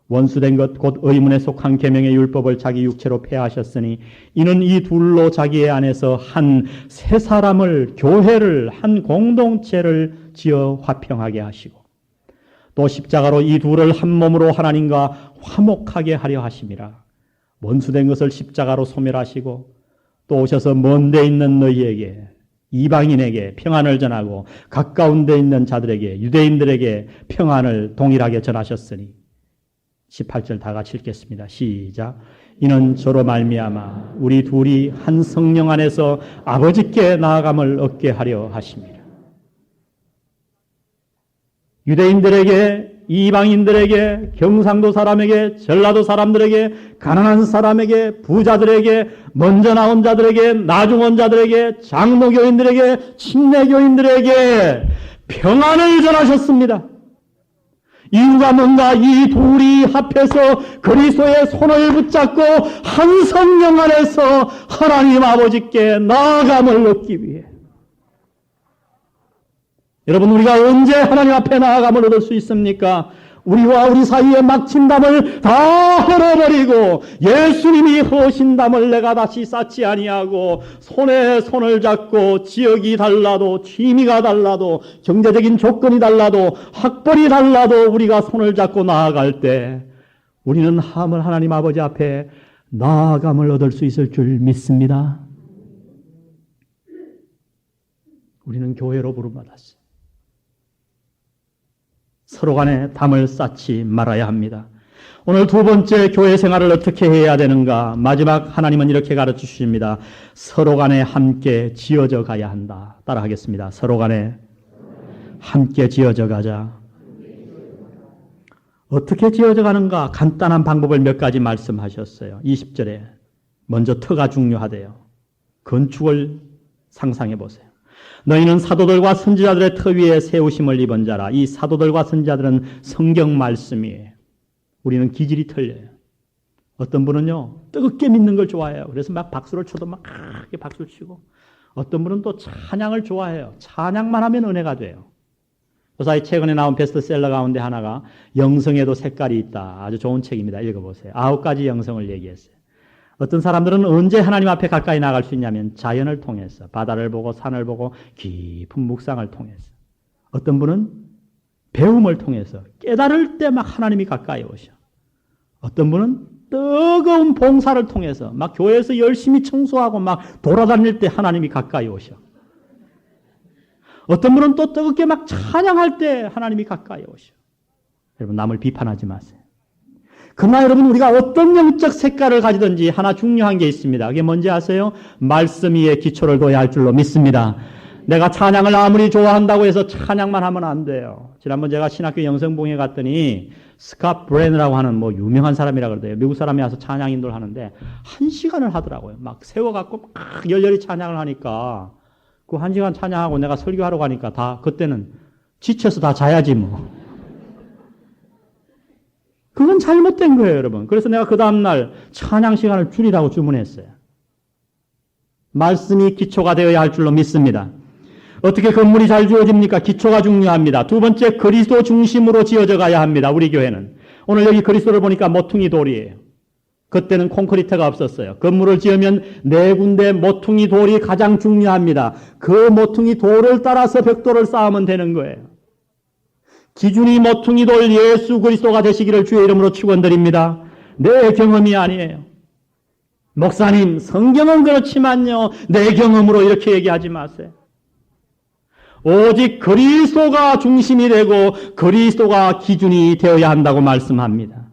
S1: 원수된 것 곧 의문에 속한 계명의 율법을 자기 육체로 폐하셨으니 이는 이 둘로 자기의 안에서 한 세 사람을 교회를 한 공동체를 지어 화평하게 하시고 또 십자가로 이 둘을 한 몸으로 하나님과 화목하게 하려 하심이라. 원수된 것을 십자가로 소멸하시고 또 오셔서 먼 데 있는 너희에게 이방인에게 평안을 전하고 가까운 데 있는 자들에게 유대인들에게 평안을 동일하게 전하셨으니 18절 다 같이 읽겠습니다. 시작. 이는 저로 말미암아 우리 둘이 한 성령 안에서 아버지께 나아감을 얻게 하려 하심이라. 유대인들에게 이방인들에게 경상도 사람에게 전라도 사람들에게 가난한 사람에게 부자들에게 먼저 나온 자들에게 나중 온 자들에게 장로교인들에게 침례교인들에게 평안을 전하셨습니다. 이유가 뭔가 이 둘이 합해서 그리스도의 손을 붙잡고 한 성령 안에서 하나님 아버지께 나아감을 얻기 위해. 여러분, 우리가 언제 하나님 앞에 나아감을 얻을 수 있습니까? 우리와 우리 사이에 막힌 담을 다 헐어버리고 예수님이 허신 담을 내가 다시 쌓지 아니하고 손에 손을 잡고 지역이 달라도 취미가 달라도 경제적인 조건이 달라도 학벌이 달라도 우리가 손을 잡고 나아갈 때 우리는 하나님 아버지 앞에 나아감을 얻을 수 있을 줄 믿습니다. 우리는 교회로 부름받았어요. 서로 간에 담을 쌓지 말아야 합니다. 오늘 두 번째 교회 생활을 어떻게 해야 되는가? 마지막 하나님은 이렇게 가르쳐 주십니다. 서로 간에 함께 지어져 가야 한다. 따라 하겠습니다. 서로 간에 함께 지어져 가자. 어떻게 지어져 가는가? 간단한 방법을 몇 가지 말씀하셨어요. 20절에 먼저 터가 중요하대요. 건축을 상상해 보세요. 너희는 사도들과 선지자들의 터 위에 세우심을 입은 자라. 이 사도들과 선지자들은 성경 말씀이에요. 우리는 기질이 틀려요. 어떤 분은요, 뜨겁게 믿는 걸 좋아해요. 그래서 막 박수를 쳐도 막 크게 박수를 치고, 어떤 분은 또 찬양을 좋아해요. 찬양만 하면 은혜가 돼요. 그래서 최근에 나온 베스트셀러 가운데 하나가 영성에도 색깔이 있다. 아주 좋은 책입니다. 읽어보세요. 9가지 영성을 얘기했어요. 어떤 사람들은 언제 하나님 앞에 가까이 나갈 수 있냐면 자연을 통해서, 바다를 보고 산을 보고 깊은 묵상을 통해서. 어떤 분은 배움을 통해서 깨달을 때 막 하나님이 가까이 오셔. 어떤 분은 뜨거운 봉사를 통해서 막 교회에서 열심히 청소하고 막 돌아다닐 때 하나님이 가까이 오셔. 어떤 분은 또 뜨겁게 막 찬양할 때 하나님이 가까이 오셔. 여러분, 남을 비판하지 마세요. 그러나 여러분, 우리가 어떤 영적 색깔을 가지든지 하나 중요한 게 있습니다. 그게 뭔지 아세요? 말씀 위에 기초를 둬야 할 줄로 믿습니다. 내가 찬양을 아무리 좋아한다고 해서 찬양만 하면 안 돼요. 지난번 제가 신학교 영성봉에 갔더니 스캇 브레너라고 하는 유명한 사람이라 그러대요. 미국 사람이 와서 찬양 인도를 하는데 1시간을 하더라고요. 막 세워갖고 막 열렬히 찬양을 하니까 그 1시간 찬양하고 내가 설교하러 가니까 그때는 지쳐서 다 자야지 뭐. 그건 잘못된 거예요, 여러분. 그래서 내가 그 다음날 찬양 시간을 줄이라고 주문했어요. 말씀이 기초가 되어야 할 줄로 믿습니다. 어떻게 건물이 잘 지어집니까? 기초가 중요합니다. 두 번째, 그리스도 중심으로 지어져 가야 합니다. 우리 교회는. 오늘 여기 그리스도를 보니까 모퉁이 돌이에요. 그때는 콘크리트가 없었어요. 건물을 지으면 4군데 모퉁이 돌이 가장 중요합니다. 그 모퉁이 돌을 따라서 벽돌을 쌓으면 되는 거예요. 기준이 모퉁이 돌 예수 그리스도가 되시기를 주의 이름으로 축원드립니다. 내 경험이 아니에요. 목사님, 성경은 그렇지만요, 내 경험으로 이렇게 얘기하지 마세요. 오직 그리스도가 중심이 되고 그리스도가 기준이 되어야 한다고 말씀합니다.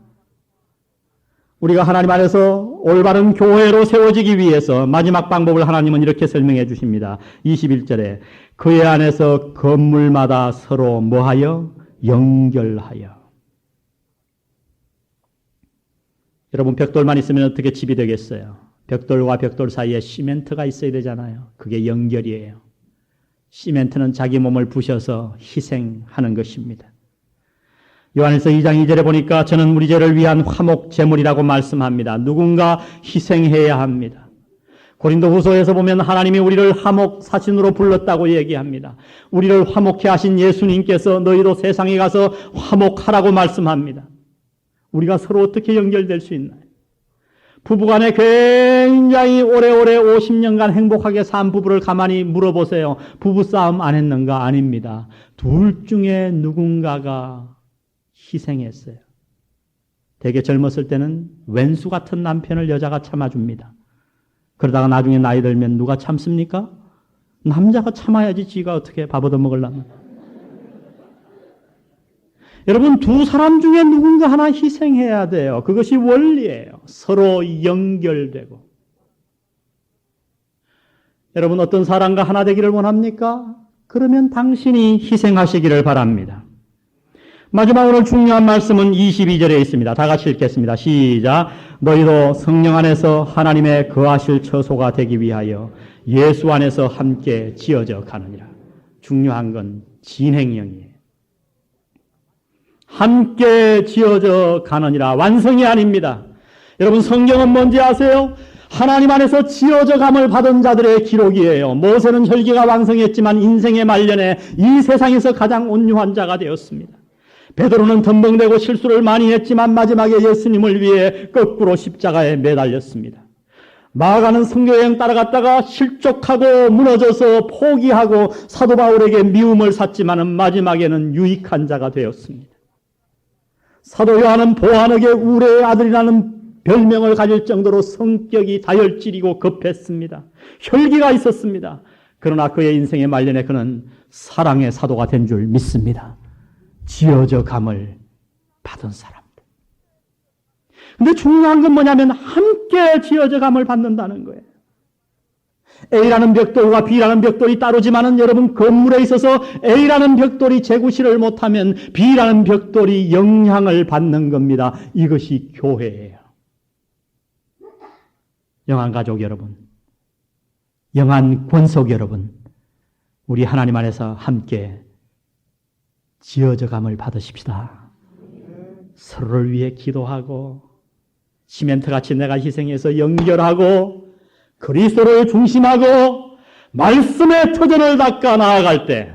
S1: 우리가 하나님 안에서 올바른 교회로 세워지기 위해서 마지막 방법을 하나님은 이렇게 설명해 주십니다. 21절에 그의 안에서 건물마다 서로 뭐하여? 연결하여. 여러분, 벽돌만 있으면 어떻게 집이 되겠어요? 벽돌과 벽돌 사이에 시멘트가 있어야 되잖아요. 그게 연결이에요. 시멘트는 자기 몸을 부셔서 희생하는 것입니다. 요한일서 2장 2절에 보니까 저는 우리 죄를 위한 화목 제물이라고 말씀합니다. 누군가 희생해야 합니다. 고린도후서에서 보면 하나님이 우리를 화목 사신으로 불렀다고 얘기합니다. 우리를 화목케 하신 예수님께서 너희도 세상에 가서 화목하라고 말씀합니다. 우리가 서로 어떻게 연결될 수 있나요? 부부간에 굉장히 오래오래 50년간 행복하게 산 부부를 가만히 물어보세요. 부부싸움 안 했는가? 아닙니다. 둘 중에 누군가가 희생했어요. 되게 젊었을 때는 왼수 같은 남편을 여자가 참아줍니다. 그러다가 나중에 나이 들면 누가 참습니까? 남자가 참아야지 지가 어떻게 밥 얻어먹으려면. 여러분, 두 사람 중에 누군가 하나 희생해야 돼요. 그것이 원리예요. 서로 연결되고. 여러분, 어떤 사람과 하나 되기를 원합니까? 그러면 당신이 희생하시기를 바랍니다. 마지막으로 중요한 말씀은 22절에 있습니다. 다 같이 읽겠습니다. 시작. 너희도 성령 안에서 하나님의 거하실 처소가 되기 위하여 예수 안에서 함께 지어져 가느니라. 중요한 건 진행형이에요. 함께 지어져 가느니라. 완성이 아닙니다. 여러분, 성경은 뭔지 아세요? 하나님 안에서 지어져 감을 받은 자들의 기록이에요. 모세는 혈기가 왕성했지만 인생의 말년에 이 세상에서 가장 온유한 자가 되었습니다. 베드로는 덤벙대고 실수를 많이 했지만 마지막에 예수님을 위해 거꾸로 십자가에 매달렸습니다. 마가는 선교여행 따라갔다가 실족하고 무너져서 포기하고 사도 바울에게 미움을 샀지만 마지막에는 유익한 자가 되었습니다. 사도 요한은 보아너게 우레의 아들이라는 별명을 가질 정도로 성격이 다혈질이고 급했습니다. 혈기가 있었습니다. 그러나 그의 인생의 말년에 그는 사랑의 사도가 된 줄 믿습니다. 지어져 감을 받은 사람들. 근데 중요한 건 뭐냐면 함께 지어져 감을 받는다는 거예요. A라는 벽돌과 B라는 벽돌이 따르지만은 여러분, 건물에 있어서 A라는 벽돌이 재구실을 못하면 B라는 벽돌이 영향을 받는 겁니다. 이것이 교회예요. 영한 가족 여러분, 영한 권속 여러분, 우리 하나님 안에서 함께 지어져 감을 받으십시다. 서로를 위해 기도하고 시멘트같이 내가 희생해서 연결하고 그리스도를 중심하고 말씀의 터전을 닦아 나아갈 때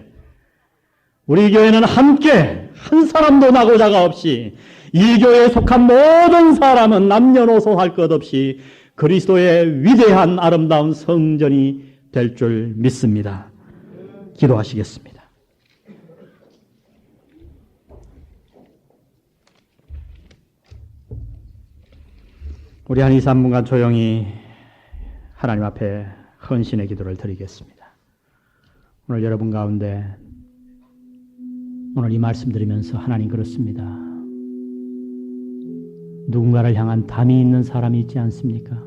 S1: 우리 교회는 함께 한 사람도 나고자가 없이 이 교회에 속한 모든 사람은 남녀노소 할 것 없이 그리스도의 위대한 아름다운 성전이 될 줄 믿습니다. 기도하시겠습니다. 우리 한 2, 3분간 조용히 하나님 앞에 헌신의 기도를 드리겠습니다. 오늘 여러분 가운데 오늘 이 말씀 드리면서 하나님 그렇습니다. 누군가를 향한 담이 있는 사람이 있지 않습니까?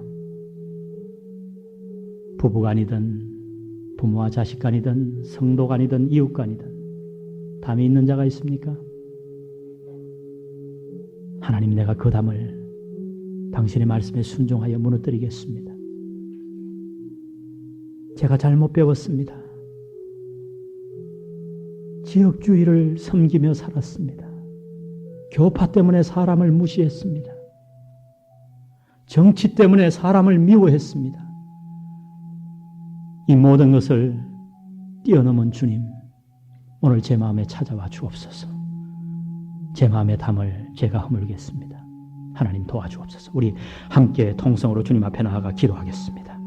S1: 부부간이든 부모와 자식간이든 성도간이든 이웃간이든 담이 있는 자가 있습니까? 하나님, 내가 그 담을 당신의 말씀에 순종하여 무너뜨리겠습니다. 제가 잘못 배웠습니다. 지역주의를 섬기며 살았습니다. 교파 때문에 사람을 무시했습니다. 정치 때문에 사람을 미워했습니다. 이 모든 것을 뛰어넘은 주님, 오늘 제 마음에 찾아와 주옵소서. 제 마음의 담을 제가 허물겠습니다. 하나님 도와주옵소서. 우리 함께 통성으로 주님 앞에 나아가 기도하겠습니다.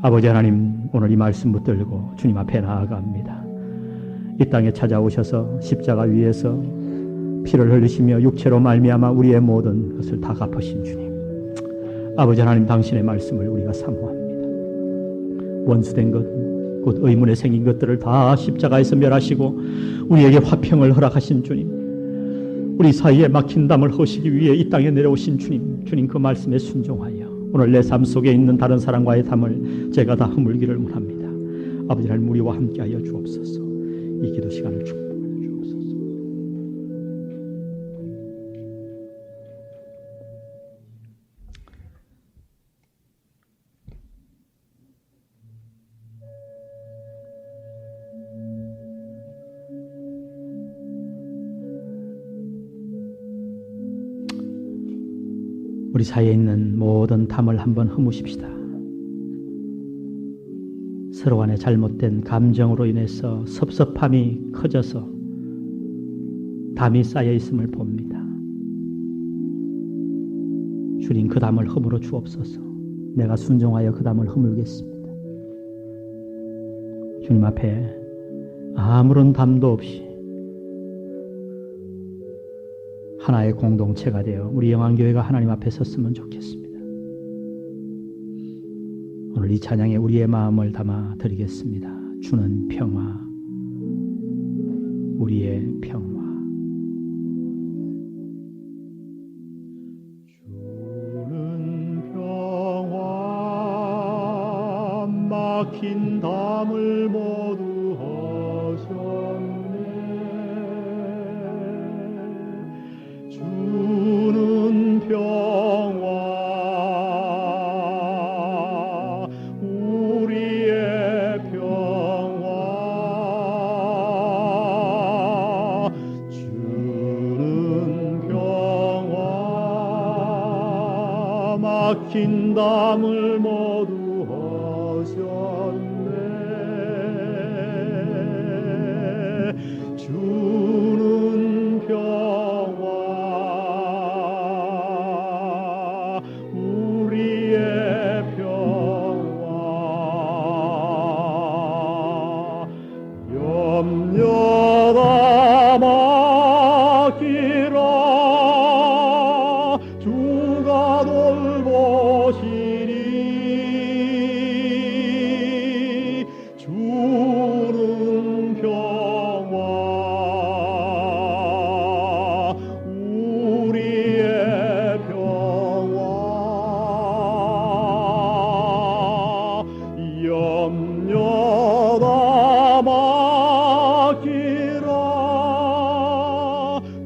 S1: 아버지 하나님, 오늘 이 말씀 붙들고 주님 앞에 나아갑니다. 이 땅에 찾아오셔서 십자가 위에서 피를 흘리시며 육체로 말미암아 우리의 모든 것을 다 갚으신 주님, 아버지 하나님, 당신의 말씀을 우리가 사모합니다. 원수된 것, 곧 의문에 생긴 것들을 다 십자가에서 멸하시고 우리에게 화평을 허락하신 주님, 우리 사이에 막힌 담을 허시기 위해 이 땅에 내려오신 주님 그 말씀에 순종하여 오늘 내 삶 속에 있는 다른 사람과의 담을 제가 다 허물기를 원합니다. 아버지 하나님, 우리와 함께하여 주옵소서. 이 기도 시간을 축복하여 주옵소서. 우리 사이에 있는 모든 담을 한번 허무십시다. 서로 간의 잘못된 감정으로 인해서 섭섭함이 커져서 담이 쌓여 있음을 봅니다. 주님, 그 담을 허물어 주옵소서. 내가 순종하여 그 담을 허물겠습니다. 주님 앞에 아무런 담도 없이 하나의 공동체가 되어 우리 영안교회가 하나님 앞에 섰으면 좋겠습니다. 오늘 이 찬양에 우리의 마음을 담아 드리겠습니다. 주는 평화, 우리의 평화. 주는 평화, 막힌 담을 모두 하셨네. 주는 평화, 우리의 평화. 주는 평화, 막힌 담을 모두 하셨네. 주는 평화, 우리의 평화. 염려다 마기라, 주가 돌보시리. 주는 평화, 우리의 평화. 염려다 마기라,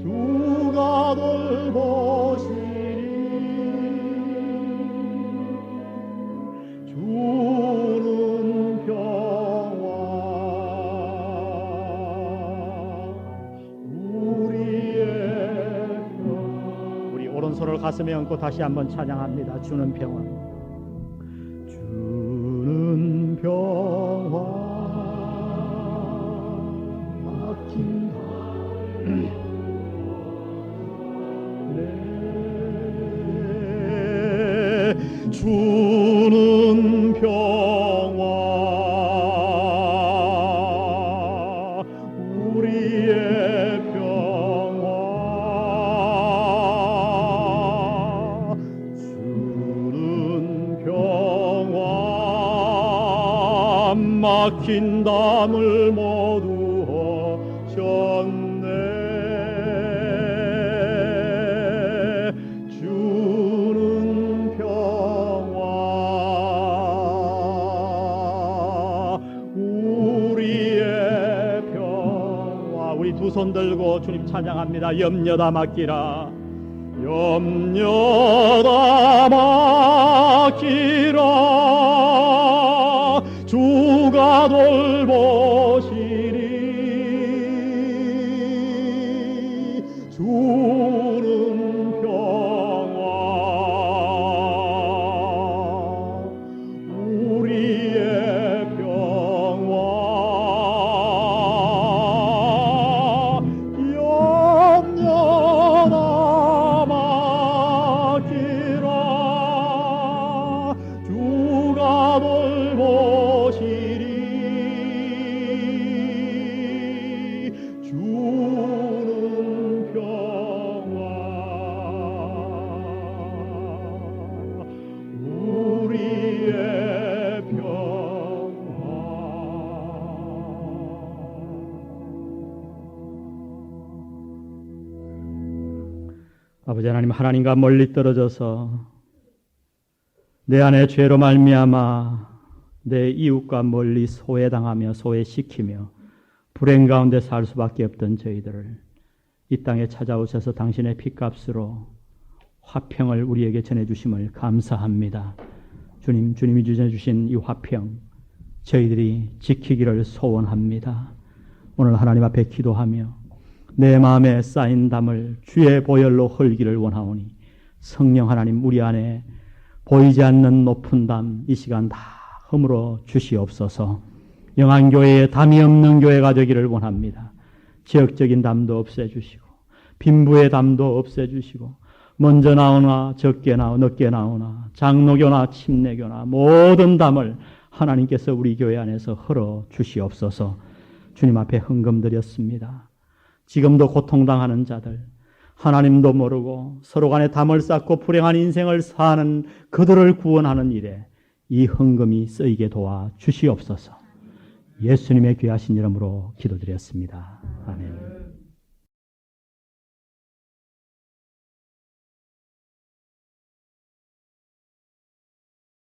S1: 주가 돌보시리. 주는 평화, 우리의 평화. 우리 오른손을 가슴에 얹고 다시 한번 찬양합니다. 주는 평화. 주는 평화, 막힌 네. 주는 평화, 우리의 평화. 주는 평화, 막힌 담을 모두 하셨네. 주는 평화, 우리의 평화. 우리 두 손 들고 주님 찬양합니다. 염려다 맡기라, 염려다 맡기라, 주가 돌보시리. 주는 평화, 우리의 평화. 염려다 맡기라, 주가 돌보시리. 아버지 하나님, 하나님과 멀리 떨어져서 내 안에 죄로 말미암아 내 이웃과 멀리 소외당하며 소외시키며 불행 가운데 살 수밖에 없던 저희들을 이 땅에 찾아오셔서 당신의 핏값으로 화평을 우리에게 전해주심을 감사합니다. 주님, 주님이 주신 이 화평 저희들이 지키기를 소원합니다. 오늘 하나님 앞에 기도하며 내 마음에 쌓인 담을 주의 보혈로 헐기를 원하오니 성령 하나님, 우리 안에 보이지 않는 높은 담 이 시간 다 허물어 주시옵소서. 영안교회에 담이 없는 교회가 되기를 원합니다. 지역적인 담도 없애주시고 빈부의 담도 없애주시고 먼저 나오나 적게 나오나 늦게 나오나 장로교나 침례교나 모든 담을 하나님께서 우리 교회 안에서 헐어 주시옵소서. 주님 앞에 헌금드렸습니다. 지금도 고통당하는 자들, 하나님도 모르고 서로 간에 담을 쌓고 불행한 인생을 사는 그들을 구원하는 일에 이 헌금이 쓰이게 도와 주시옵소서. 예수님의 귀하신 이름으로 기도드렸습니다. 아멘.